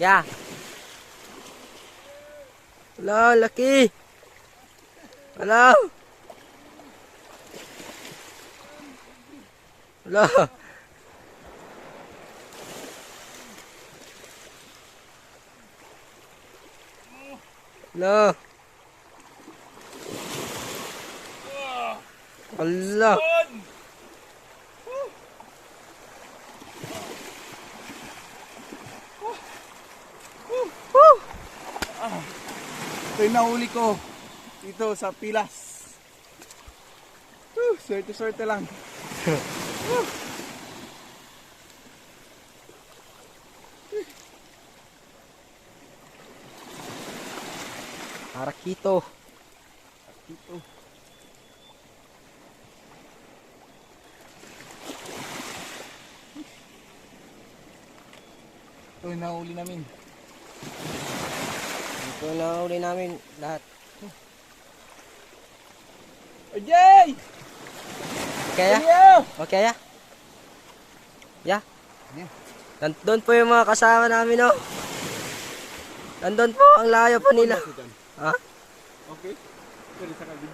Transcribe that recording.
Yeah. Hello, laki. Hello. Hello. Hello. Hello. Ito yung nahuli ko dito sa Pilas. Swerte-swerte lang. Arakito. Dito. Ito yung nahuli namin. Ito na uli namin lahat. Ajay! Okay, Ayaw! okay, ya? Ya? Yeah. Nandun po yung mga kasama namin, oh. Nandun po, ang layo pa nila. Ha? Okay. Pwede sa video.